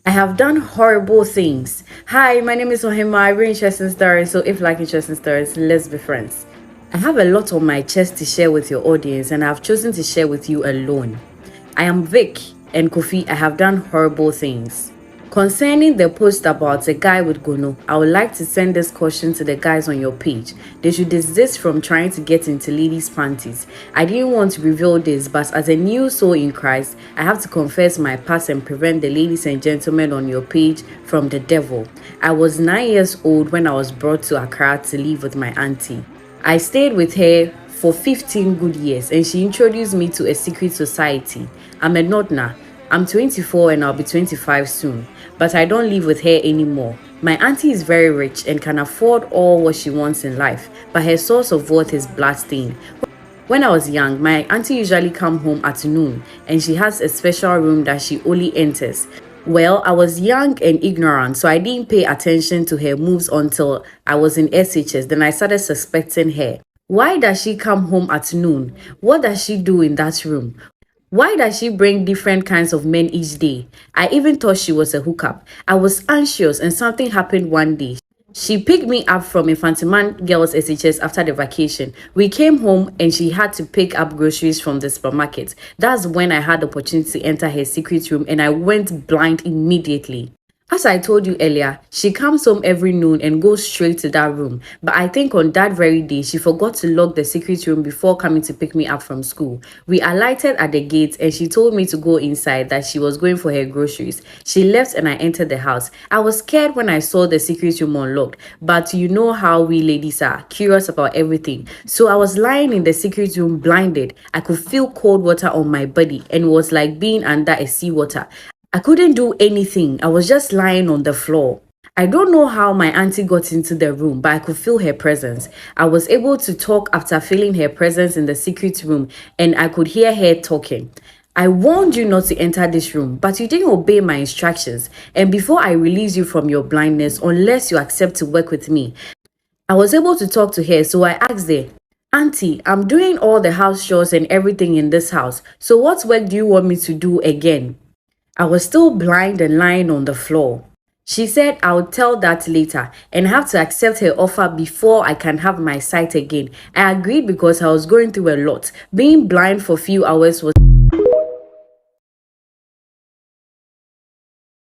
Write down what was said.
I have done horrible things. Hi, my name is Ohima. I bring interesting stories. So if you like interesting stories, let's be friends. I have a lot on my chest to share with your audience, and I've chosen to share with you alone. I am Vic, and Kofi. I have done horrible things. Concerning the post about a guy with gono, I would like to send this caution to the guys on your page. They should desist from trying to get into ladies' panties. I didn't want to reveal this, but as a new soul in Christ, I have to confess my past and prevent the ladies and gentlemen on your page from the devil. I was 9 years old when I was brought to Accra to live with my auntie. I stayed with her for 15 good years, and she introduced me to a secret society. I'm a Nodna. I'm 24 and I'll be 25 soon, but I don't live with her anymore. My auntie is very rich and can afford all what she wants in life, but her source of wealth is bloodstained. When I was young, my auntie usually come home at noon, and she has a special room that she only enters. Well, I was young and ignorant, so I didn't pay attention to her moves until I was in SHS. Then I started suspecting her. Why does she come home at noon? What does she do in that room? Why does she bring different kinds of men each day? I even thought she was a hookup. I was anxious and something happened one day. She picked me up from Infantiman Girls SHS after the vacation. We came home and she had to pick up groceries from the supermarket. That's when I had the opportunity to enter her secret room and I went blind immediately. As I told you earlier, she comes home every noon and goes straight to that room. But I think on that very day, she forgot to lock the secret room before coming to pick me up from school. We alighted at the gate and she told me to go inside, that she was going for her groceries. She left and I entered the house. I was scared when I saw the secret room unlocked, but you know how we ladies are, curious about everything. So I was lying in the secret room blinded. I could feel cold water on my body and it was like being under a seawater. I couldn't do anything. I was just lying on the floor. I don't know how my auntie got into the room, but I could feel her presence. I was able to talk after feeling her presence in the secret room, and I could hear her talking. I warned you not to enter this room, but you didn't obey my instructions. And before I release you from your blindness, unless you accept to work with me, I was able to talk to her, so I asked her, Auntie, I'm doing all the house chores and everything in this house. So what work do you want me to do again? I was still blind and lying on the floor. She said I'll tell that later and have to accept her offer before I can have my sight again. I agreed because I was going through a lot. Being blind for a few hours was